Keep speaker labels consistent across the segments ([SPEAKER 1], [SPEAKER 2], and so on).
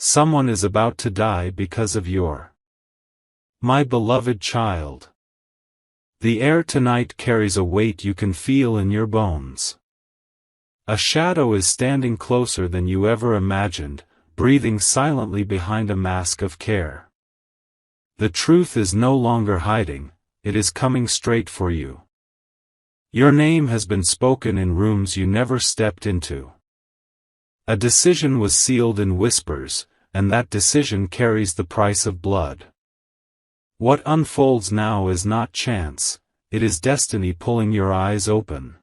[SPEAKER 1] Someone is about to die because of your. My beloved child. The air tonight carries a weight you can feel in your bones. A shadow is standing closer than you ever imagined, breathing silently behind a mask of care. The truth is no longer hiding, it is coming straight for you. Your name has been spoken in rooms you never stepped into. A decision was sealed in whispers, and that decision carries the price of blood. What unfolds now is not chance, it is destiny pulling your eyes open.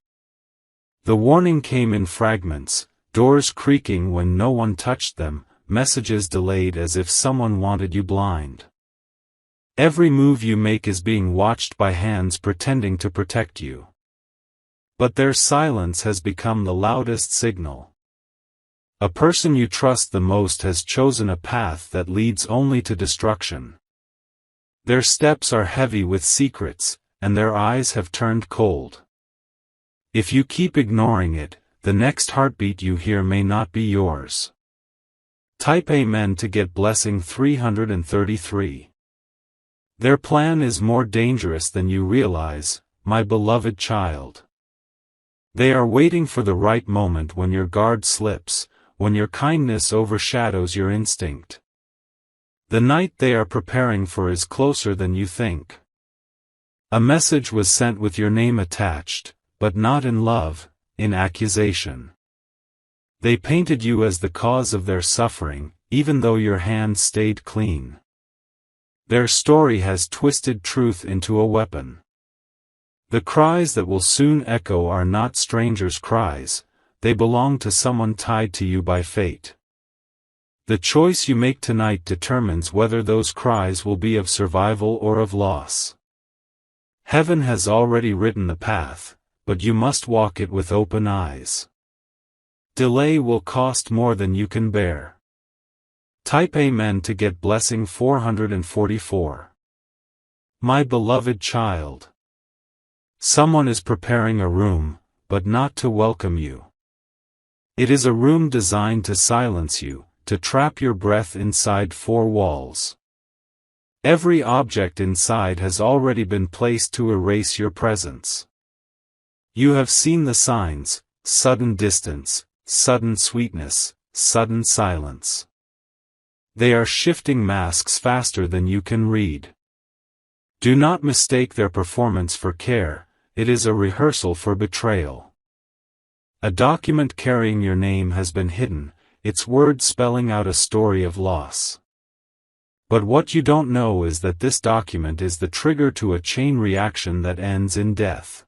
[SPEAKER 1] The warning came in fragments, doors creaking when no one touched them, messages delayed as if someone wanted you blind. Every move you make is being watched by hands pretending to protect you. But their silence has become the loudest signal. A person you trust the most has chosen a path that leads only to destruction. Their steps are heavy with secrets, and their eyes have turned cold. If you keep ignoring it, the next heartbeat you hear may not be yours. Type Amen to get blessing 333. Their plan is more dangerous than you realize, my beloved child. They are waiting for the right moment when your guard slips, when your kindness overshadows your instinct. The night they are preparing for is closer than you think. A message was sent with your name attached, but not in love, in accusation. They painted you as the cause of their suffering, even though your hands stayed clean. Their story has twisted truth into a weapon. The cries that will soon echo are not strangers' cries, they belong to someone tied to you by fate. The choice you make tonight determines whether those cries will be of survival or of loss. Heaven has already written the path, but you must walk it with open eyes. Delay will cost more than you can bear. Type Amen to get blessing 444. My beloved child. Someone is preparing a room, but not to welcome you. It is a room designed to silence you, to trap your breath inside four walls. Every object inside has already been placed to erase your presence. You have seen the signs: sudden distance, sudden sweetness, sudden silence. They are shifting masks faster than you can read. Do not mistake their performance for care, it is a rehearsal for betrayal. A document carrying your name has been hidden, its words spelling out a story of loss. But what you don't know is that this document is the trigger to a chain reaction that ends in death.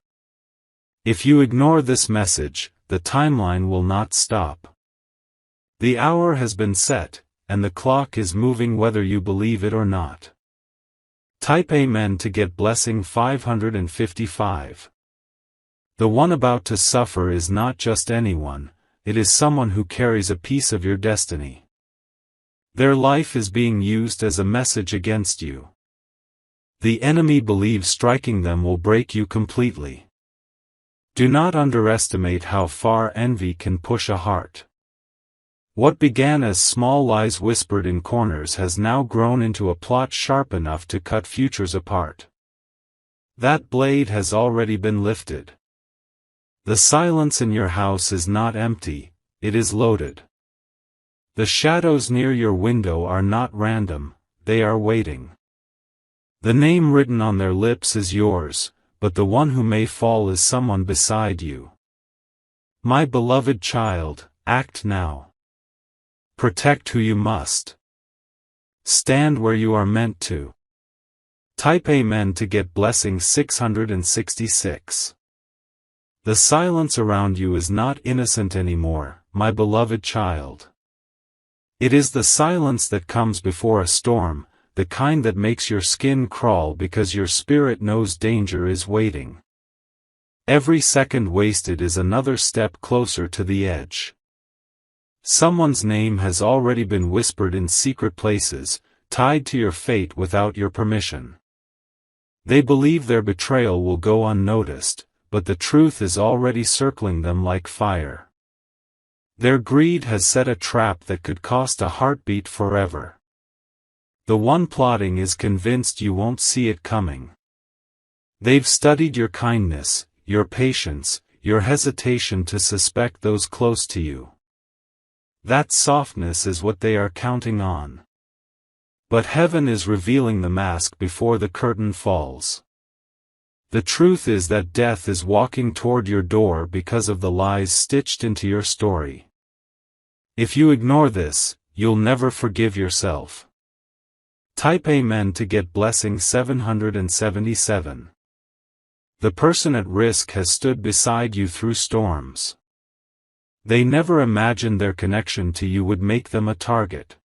[SPEAKER 1] If you ignore this message, the timeline will not stop. The hour has been set, and the clock is moving whether you believe it or not. Type Amen to get blessing 555. The one about to suffer is not just anyone, it is someone who carries a piece of your destiny. Their life is being used as a message against you. The enemy believes striking them will break you completely. Do not underestimate how far envy can push a heart. What began as small lies whispered in corners has now grown into a plot sharp enough to cut futures apart. That blade has already been lifted. The silence in your house is not empty, it is loaded. The shadows near your window are not random, they are waiting. The name written on their lips is yours, but the one who may fall is someone beside you. My beloved child, act now. Protect who you must. Stand where you are meant to. Type Amen to get blessing 666. The silence around you is not innocent anymore, my beloved child. It is the silence that comes before a storm, the kind that makes your skin crawl because your spirit knows danger is waiting. Every second wasted is another step closer to the edge. Someone's name has already been whispered in secret places, tied to your fate without your permission. They believe their betrayal will go unnoticed, but the truth is already circling them like fire. Their greed has set a trap that could cost a heartbeat forever. The one plotting is convinced you won't see it coming. They've studied your kindness, your patience, your hesitation to suspect those close to you. That softness is what they are counting on. But heaven is revealing the mask before the curtain falls. The truth is that death is walking toward your door because of the lies stitched into your story. If you ignore this, you'll never forgive yourself. Type Amen to get blessing 777. The person at risk has stood beside you through storms. They never imagined their connection to you would make them a target.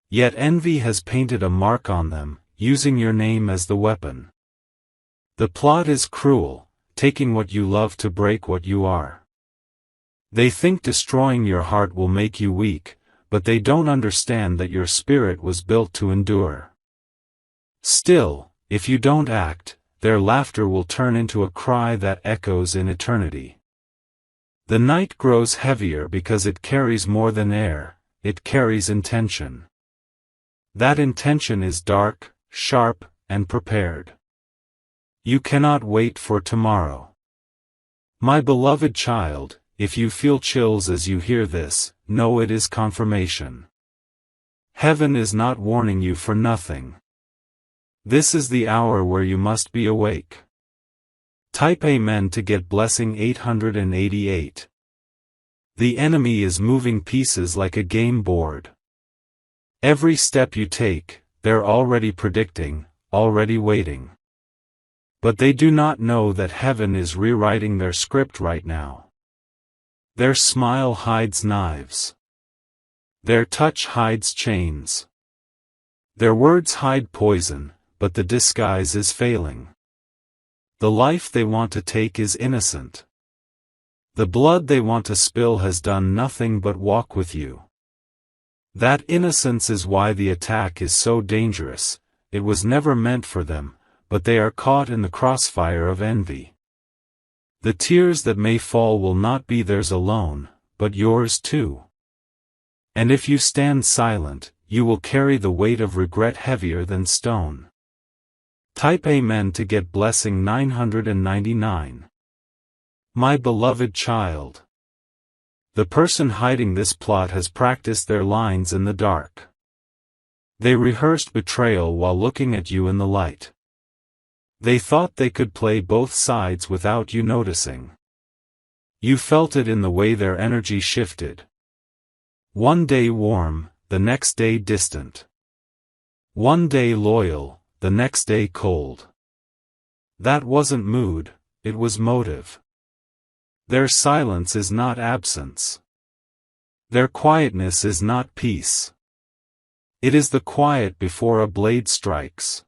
[SPEAKER 1] Yet envy has painted a mark on them, using your name as the weapon. The plot is cruel, taking what you love to break what you are. They think destroying your heart will make you weak, but they don't understand that your spirit was built to endure. Still, if you don't act, their laughter will turn into a cry that echoes in eternity. The night grows heavier because it carries more than air, it carries intention. That intention is dark, sharp, and prepared. You cannot wait for tomorrow. My beloved child, if you feel chills as you hear this, know it is confirmation. Heaven is not warning you for nothing. This is the hour where you must be awake. Type Amen to get blessing 888. The enemy is moving pieces like a game board. Every step you take, they're already predicting, already waiting. But they do not know that heaven is rewriting their script right now. Their smile hides knives. Their touch hides chains. Their words hide poison, but the disguise is failing. The life they want to take is innocent. The blood they want to spill has done nothing but walk with you. That innocence is why the attack is so dangerous. It was never meant for them, but they are caught in the crossfire of envy. The tears that may fall will not be theirs alone, but yours too. And if you stand silent, you will carry the weight of regret heavier than stone. Type Amen to get blessing 999. My beloved child. The person hiding this plot has practiced their lines in the dark. They rehearsed betrayal while looking at you in the light. They thought they could play both sides without you noticing. You felt it in the way their energy shifted. One day warm, the next day distant. One day loyal, the next day cold. That wasn't mood, it was motive. Their silence is not absence. Their quietness is not peace. It is the quiet before a blade strikes.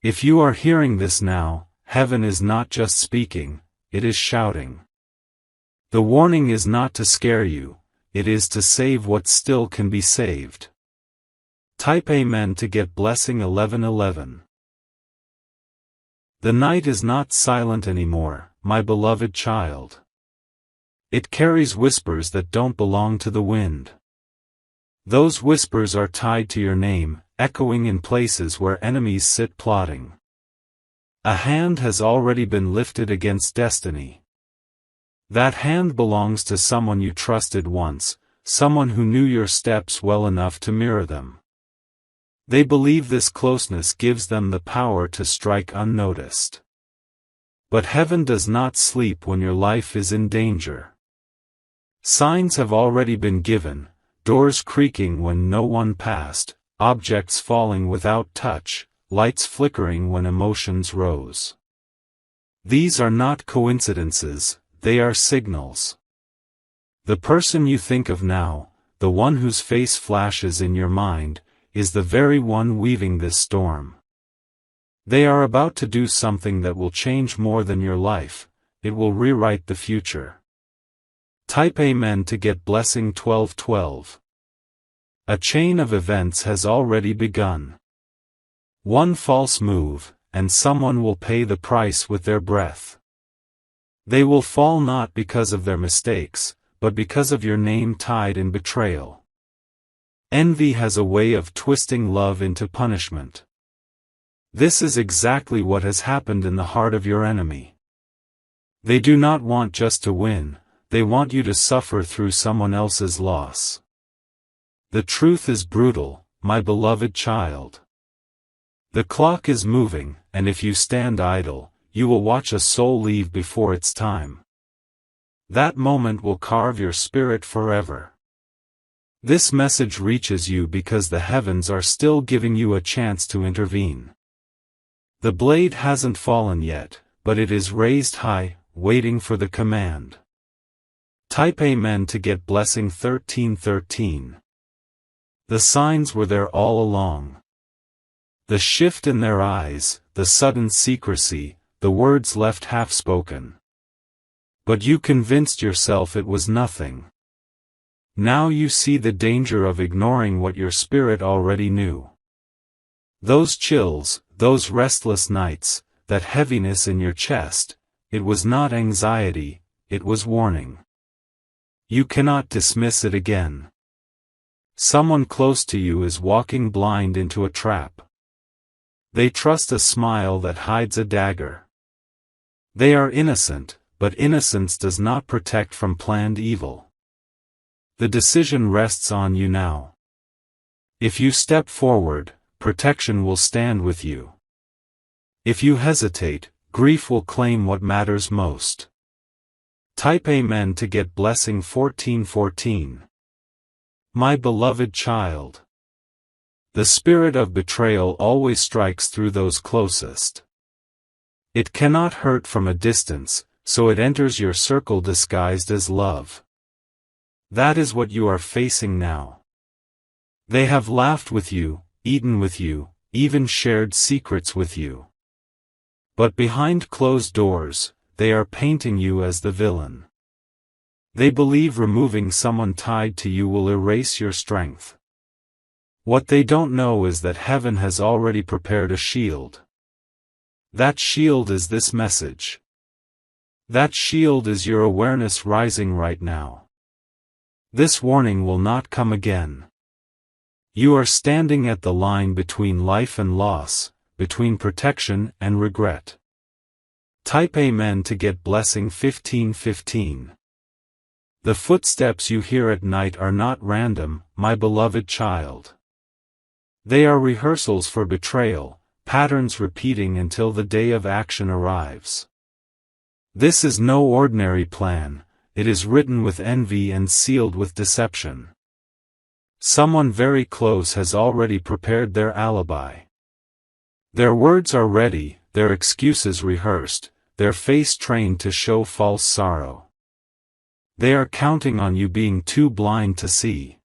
[SPEAKER 1] If you are hearing this now, heaven is not just speaking, it is shouting. The warning is not to scare you, it is to save what still can be saved. Type Amen to get blessing 1111. The night is not silent anymore, my beloved child. It carries whispers that don't belong to the wind. Those whispers are tied to your name, echoing in places where enemies sit plotting. A hand has already been lifted against destiny. That hand belongs to someone you trusted once, someone who knew your steps well enough to mirror them. They believe this closeness gives them the power to strike unnoticed. But heaven does not sleep when your life is in danger. Signs have already been given, doors creaking when no one passed, objects falling without touch, lights flickering when emotions rose. These are not coincidences, they are signals. The person you think of now, the one whose face flashes in your mind, is the very one weaving this storm. They are about to do something that will change more than your life, it will rewrite the future. Type Amen to get blessing 1212. A chain of events has already begun. One false move, and someone will pay the price with their breath. They will fall not because of their mistakes, but because of your name tied in betrayal. Envy has a way of twisting love into punishment. This is exactly what has happened in the heart of your enemy. They do not want just to win, they want you to suffer through someone else's loss. The truth is brutal, my beloved child. The clock is moving, and if you stand idle, you will watch a soul leave before its time. That moment will carve your spirit forever. This message reaches you because the heavens are still giving you a chance to intervene. The blade hasn't fallen yet, but it is raised high, waiting for the command. Type Amen to get blessing 1313. The signs were there all along. The shift in their eyes, the sudden secrecy, the words left half-spoken. But you convinced yourself it was nothing. Now you see the danger of ignoring what your spirit already knew. Those chills, those restless nights, that heaviness in your chest, it was not anxiety, it was warning. You cannot dismiss it again. Someone close to you is walking blind into a trap. They trust a smile that hides a dagger. They are innocent, but innocence does not protect from planned evil. The decision rests on you now. If you step forward, protection will stand with you. If you hesitate, grief will claim what matters most. Type Amen to get blessing 1414. My beloved child. The spirit of betrayal always strikes through those closest. It cannot hurt from a distance, so it enters your circle disguised as love. That is what you are facing now. They have laughed with you, eaten with you, even shared secrets with you. But behind closed doors, they are painting you as the villain. They believe removing someone tied to you will erase your strength. What they don't know is that heaven has already prepared a shield. That shield is this message. That shield is your awareness rising right now. This warning will not come again. You are standing at the line between life and loss, between protection and regret. Type Amen to get blessing 1515. The footsteps you hear at night are not random, my beloved child. They are rehearsals for betrayal, patterns repeating until the day of action arrives. This is no ordinary plan, it is written with envy and sealed with deception. Someone very close has already prepared their alibi. Their words are ready, their excuses rehearsed, their face trained to show false sorrow. They are counting on you being too blind to see.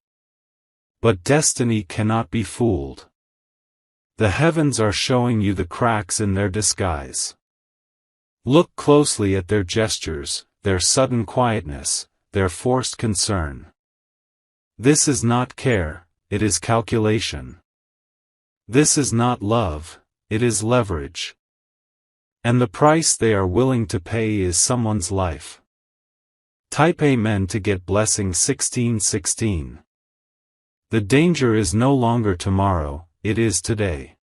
[SPEAKER 1] But destiny cannot be fooled. The heavens are showing you the cracks in their disguise. Look closely at their gestures, their sudden quietness, their forced concern. This is not care, it is calculation. This is not love, it is leverage. And the price they are willing to pay is someone's life. Type Amen to get blessing 1616. The danger is no longer tomorrow, it is today.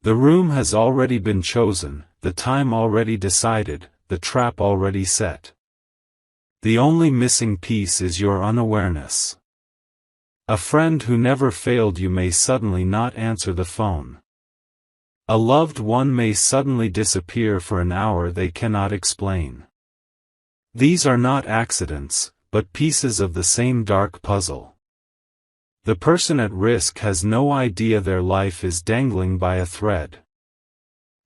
[SPEAKER 1] The room has already been chosen, the time already decided, the trap already set. The only missing piece is your unawareness. A friend who never failed you may suddenly not answer the phone. A loved one may suddenly disappear for an hour they cannot explain. These are not accidents, but pieces of the same dark puzzle. The person at risk has no idea their life is dangling by a thread.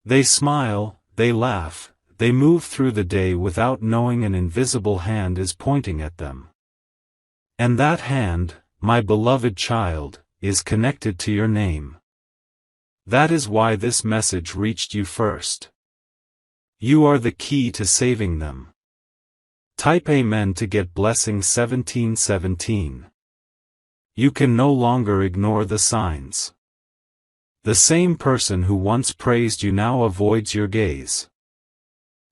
[SPEAKER 1] They smile, they laugh, they move through the day without knowing an invisible hand is pointing at them. And that hand, my beloved child, is connected to your name. That is why this message reached you first. You are the key to saving them. Type Amen to get blessing 1717. You can no longer ignore the signs. The same person who once praised you now avoids your gaze.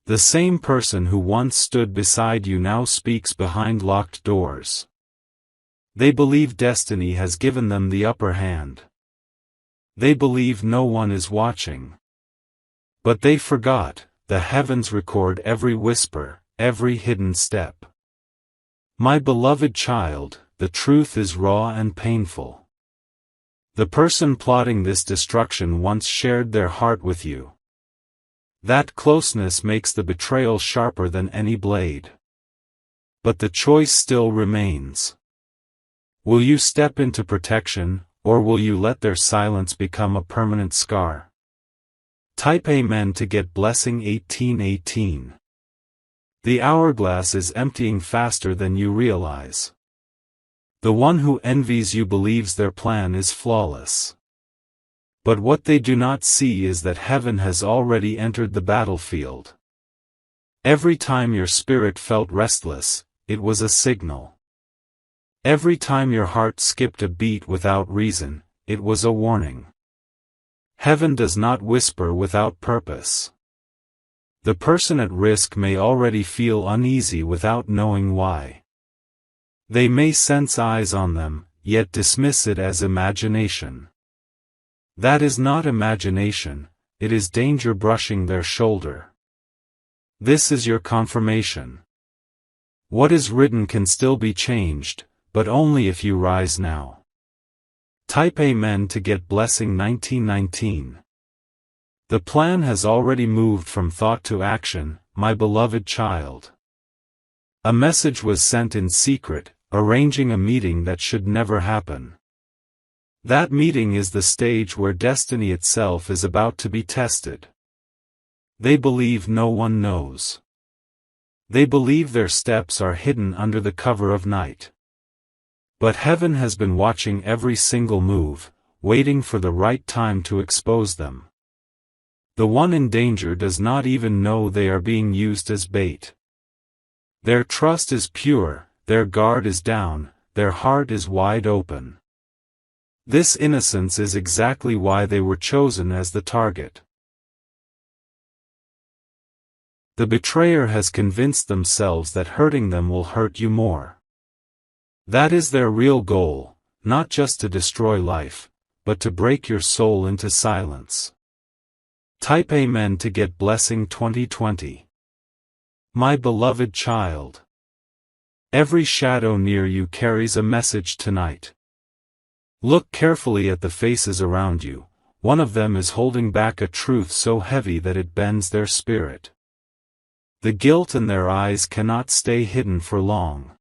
[SPEAKER 1] The same person who once stood beside you now speaks behind locked doors. They believe destiny has given them the upper hand. They believe no one is watching. But they forgot, the heavens record every whisper, every hidden step. My beloved child, the truth is raw and painful. The person plotting this destruction once shared their heart with you. That closeness makes the betrayal sharper than any blade. But the choice still remains. Will you step into protection, or will you let their silence become a permanent scar? Type Amen to get blessing 1818. The hourglass is emptying faster than you realize. The one who envies you believes their plan is flawless. But what they do not see is that heaven has already entered the battlefield. Every time your spirit felt restless, it was a signal. Every time your heart skipped a beat without reason, it was a warning. Heaven does not whisper without purpose. The person at risk may already feel uneasy without knowing why. They may sense eyes on them, yet dismiss it as imagination. That is not imagination, it is danger brushing their shoulder. This is your confirmation. What is written can still be changed, but only if you rise now. Type Amen to get blessing 1919. The plan has already moved from thought to action, my beloved child. A message was sent in secret, arranging a meeting that should never happen. That meeting is the stage where destiny itself is about to be tested. They believe no one knows. They believe their steps are hidden under the cover of night. But heaven has been watching every single move, waiting for the right time to expose them. The one in danger does not even know they are being used as bait. Their trust is pure, their guard is down, their heart is wide open. This innocence is exactly why they were chosen as the target. The betrayer has convinced themselves that hurting them will hurt you more. That is their real goal, not just to destroy life, but to break your soul into silence. Type Amen to get blessing 2020. My beloved child. Every shadow near you carries a message tonight. Look carefully at the faces around you, one of them is holding back a truth so heavy that it bends their spirit. The guilt in their eyes cannot stay hidden for long.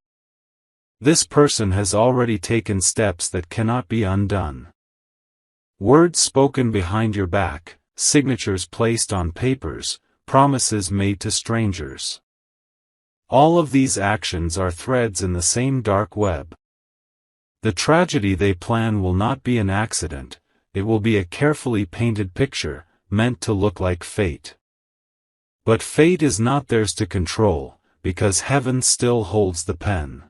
[SPEAKER 1] This person has already taken steps that cannot be undone. Words spoken behind your back, signatures placed on papers, promises made to strangers. All of these actions are threads in the same dark web. The tragedy they plan will not be an accident, it will be a carefully painted picture, meant to look like fate. But fate is not theirs to control, because heaven still holds the pen.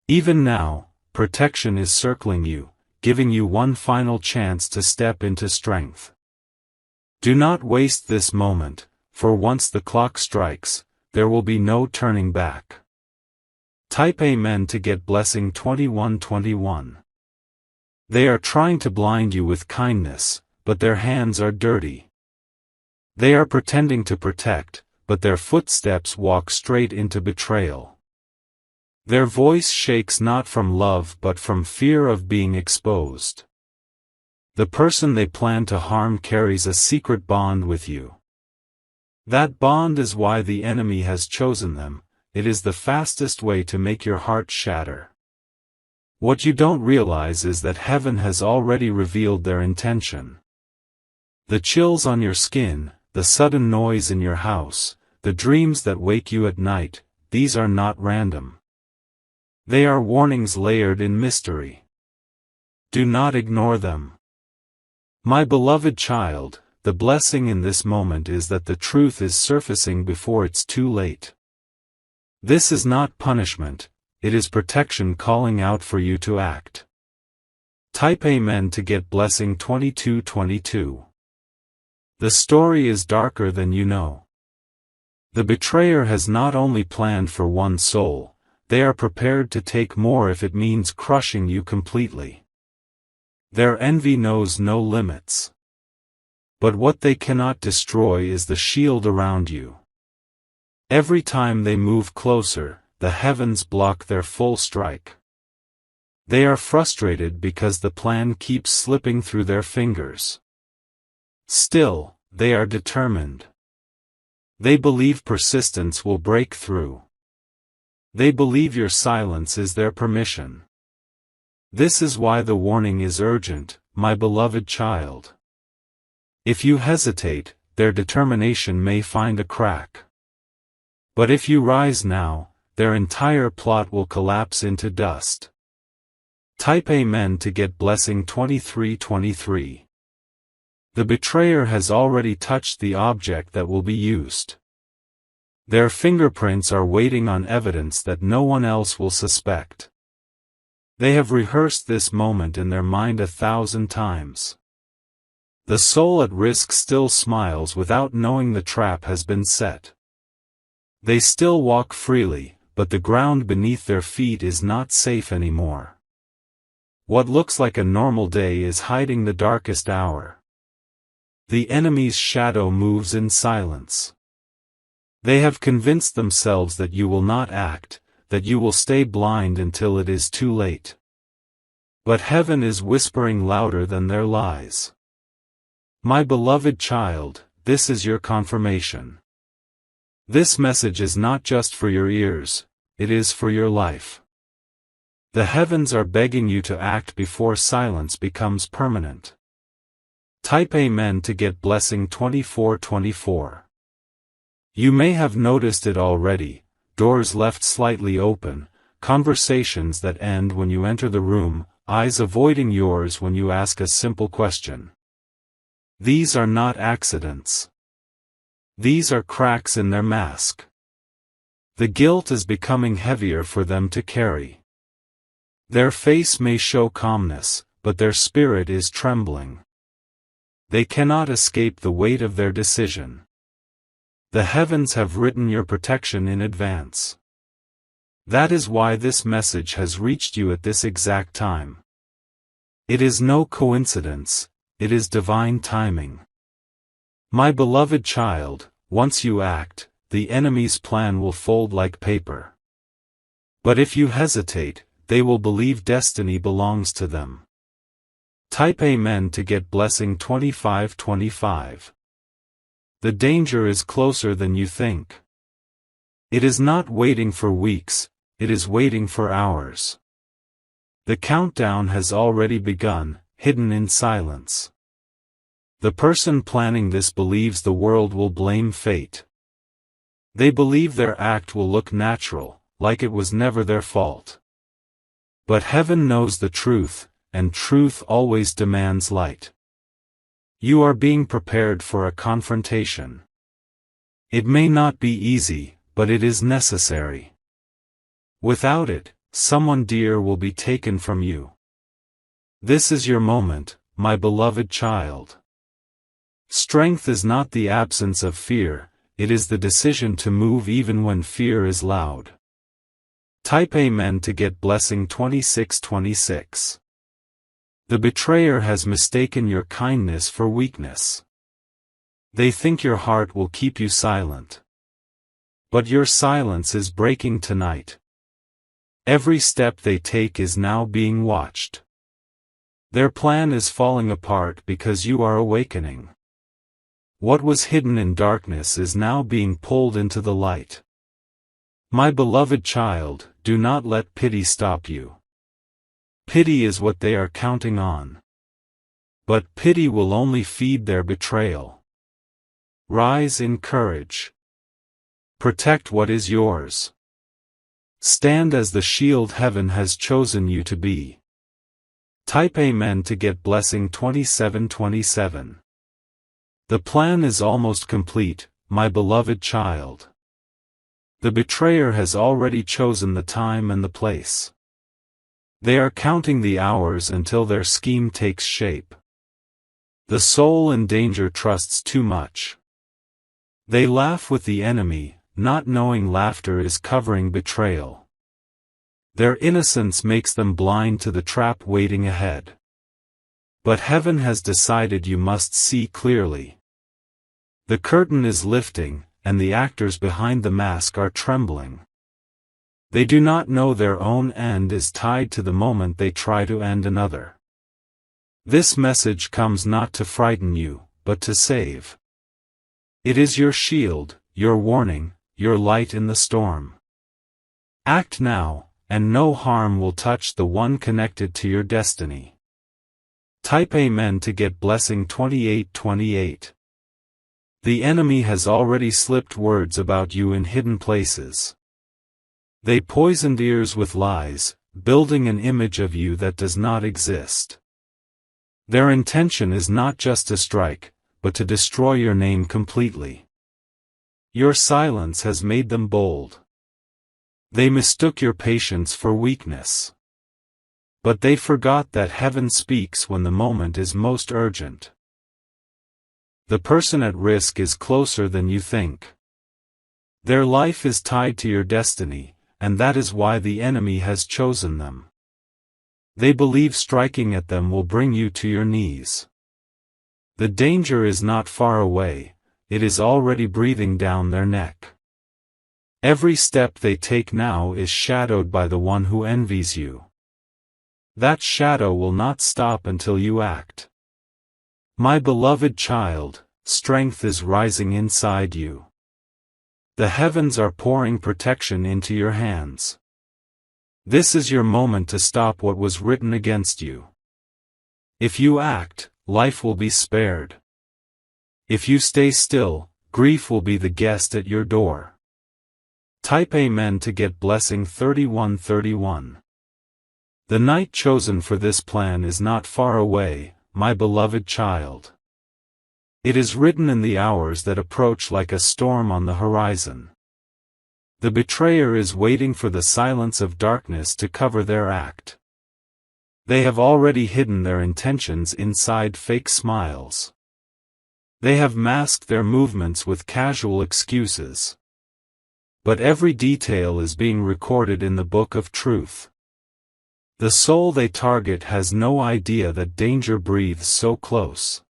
[SPEAKER 1] Even now, protection is circling you, giving you one final chance to step into strength. Do not waste this moment, for once the clock strikes, there will be no turning back. Type Amen to get blessing 2121. They are trying to blind you with kindness, but their hands are dirty. They are pretending to protect, but their footsteps walk straight into betrayal. Their voice shakes not from love but from fear of being exposed. The person they plan to harm carries a secret bond with you. That bond is why the enemy has chosen them. It is the fastest way to make your heart shatter. What you don't realize is that heaven has already revealed their intention. The chills on your skin, the sudden noise in your house, the dreams that wake you at night, these are not random. They are warnings layered in mystery. Do not ignore them. My beloved child, the blessing in this moment is that the truth is surfacing before it's too late. This is not punishment, it is protection calling out for you to act. Type Amen to get blessing 2222. The story is darker than you know. The betrayer has not only planned for one soul, they are prepared to take more if it means crushing you completely. Their envy knows no limits. But what they cannot destroy is the shield around you. Every time they move closer, the heavens block their full strike. They are frustrated because the plan keeps slipping through their fingers. Still, they are determined. They believe persistence will break through. They believe your silence is their permission. This is why the warning is urgent, my beloved child. If you hesitate, their determination may find a crack. But if you rise now, their entire plot will collapse into dust. Type Amen to get blessing 2323. The betrayer has already touched the object that will be used. Their fingerprints are waiting on evidence that no one else will suspect. They have rehearsed this moment in their mind 1,000 times. The soul at risk still smiles without knowing the trap has been set. They still walk freely, but the ground beneath their feet is not safe anymore. What looks like a normal day is hiding the darkest hour. The enemy's shadow moves in silence. They have convinced themselves that you will not act, that you will stay blind until it is too late. But heaven is whispering louder than their lies. My beloved child, this is your confirmation. This message is not just for your ears, it is for your life. The heavens are begging you to act before silence becomes permanent. Type Amen to get blessing 2424. You may have noticed it already, doors left slightly open, conversations that end when you enter the room, eyes avoiding yours when you ask a simple question. These are not accidents. These are cracks in their mask. The guilt is becoming heavier for them to carry. Their face may show calmness, but their spirit is trembling. They cannot escape the weight of their decision. The heavens have written your protection in advance. That is why this message has reached you at this exact time. It is no coincidence. It is divine timing. My beloved child, once you act, the enemy's plan will fold like paper. But if you hesitate, they will believe destiny belongs to them. Type Amen to get blessing 2525. The danger is closer than you think. It is not waiting for weeks, it is waiting for hours. The countdown has already begun, hidden in silence. The person planning this believes the world will blame fate. They believe their act will look natural, like it was never their fault. But heaven knows the truth, and truth always demands light. You are being prepared for a confrontation. It may not be easy, but it is necessary. Without it, someone dear will be taken from you. This is your moment, my beloved child. Strength is not the absence of fear, it is the decision to move even when fear is loud. Type Amen to get blessing 2626. The betrayer has mistaken your kindness for weakness. They think your heart will keep you silent. But your silence is breaking tonight. Every step they take is now being watched. Their plan is falling apart because you are awakening. What was hidden in darkness is now being pulled into the light. My beloved child, do not let pity stop you. Pity is what they are counting on. But pity will only feed their betrayal. Rise in courage. Protect what is yours. Stand as the shield heaven has chosen you to be. Type Amen to get blessing 2727. The plan is almost complete, my beloved child. The betrayer has already chosen the time and the place. They are counting the hours until their scheme takes shape. The soul in danger trusts too much. They laugh with the enemy, not knowing laughter is covering betrayal. Their innocence makes them blind to the trap waiting ahead. But heaven has decided you must see clearly. The curtain is lifting, and the actors behind the mask are trembling. They do not know their own end is tied to the moment they try to end another. This message comes not to frighten you, but to save. It is your shield, your warning, your light in the storm. Act now, and no harm will touch the one connected to your destiny. Type Amen to get blessing 2828. The enemy has already slipped words about you in hidden places. They poisoned ears with lies, building an image of you that does not exist. Their intention is not just to strike, but to destroy your name completely. Your silence has made them bold. They mistook your patience for weakness. But they forgot that heaven speaks when the moment is most urgent. The person at risk is closer than you think. Their life is tied to your destiny, and that is why the enemy has chosen them. They believe striking at them will bring you to your knees. The danger is not far away, it is already breathing down their neck. Every step they take now is shadowed by the one who envies you. That shadow will not stop until you act. My beloved child, strength is rising inside you. The heavens are pouring protection into your hands. This is your moment to stop what was written against you. If you act, life will be spared. If you stay still, grief will be the guest at your door. Type Amen to get blessing 3131. The night chosen for this plan is not far away, my beloved child. It is written in the hours that approach like a storm on the horizon. The betrayer is waiting for the silence of darkness to cover their act. They have already hidden their intentions inside fake smiles. They have masked their movements with casual excuses. But every detail is being recorded in the book of truth. The soul they target has no idea that danger breathes so close.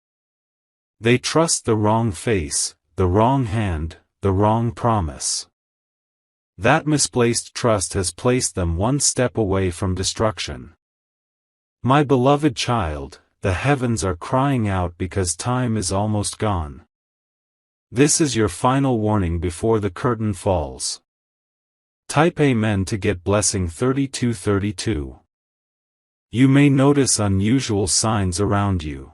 [SPEAKER 1] They trust the wrong face, the wrong hand, the wrong promise. That misplaced trust has placed them one step away from destruction. My beloved child, the heavens are crying out because time is almost gone. This is your final warning before the curtain falls. Type Amen to get blessing 3232. You may notice unusual signs around you.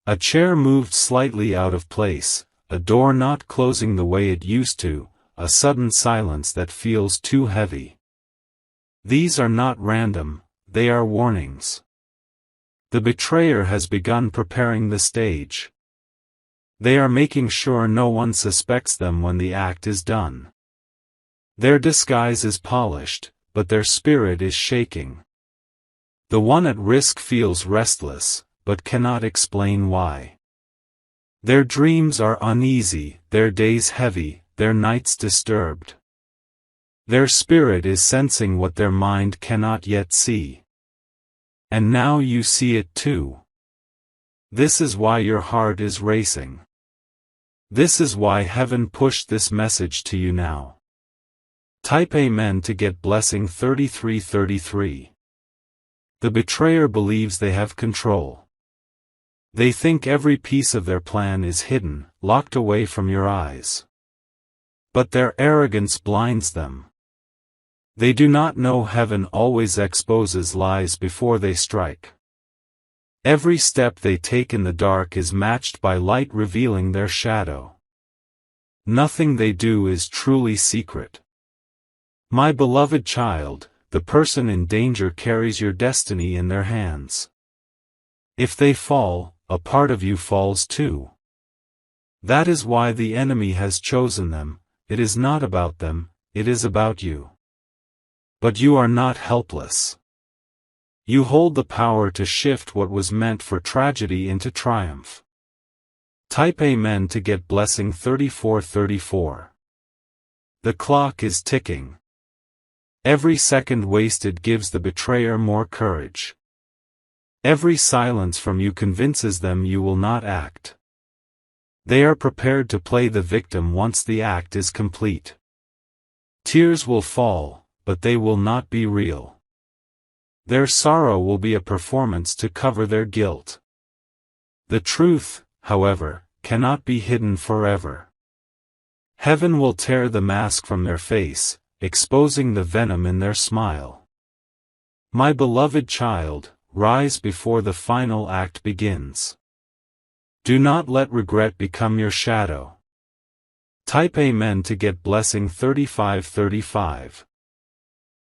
[SPEAKER 1] A chair moved slightly out of place, a door not closing the way it used to, a sudden silence that feels too heavy. These are not random, they are warnings. The betrayer has begun preparing the stage. They are making sure no one suspects them when the act is done. Their disguise is polished, but their spirit is shaking. The one at risk feels restless, but cannot explain why. Their dreams are uneasy, their days heavy, their nights disturbed. Their spirit is sensing what their mind cannot yet see. And now you see it too. This is why your heart is racing. This is why heaven pushed this message to you now. Type Amen to get blessing 3333. The betrayer believes they have control. They think every piece of their plan is hidden, locked away from your eyes. But their arrogance blinds them. They do not know heaven always exposes lies before they strike. Every step they take in the dark is matched by light revealing their shadow. Nothing they do is truly secret. My beloved child, the person in danger carries your destiny in their hands. If they fall, a part of you falls too. That is why the enemy has chosen them. It is not about them, it is about you. But you are not helpless. You hold the power to shift what was meant for tragedy into triumph. Type Amen to get blessing 3434. The clock is ticking. Every second wasted gives the betrayer more courage. Every silence from you convinces them you will not act. They are prepared to play the victim once the act is complete. Tears will fall, but they will not be real. Their sorrow will be a performance to cover their guilt. The truth, however, cannot be hidden forever. Heaven will tear the mask from their face, exposing the venom in their smile. My beloved child, rise before the final act begins. Do not let regret become your shadow. Type Amen to get blessing 3535.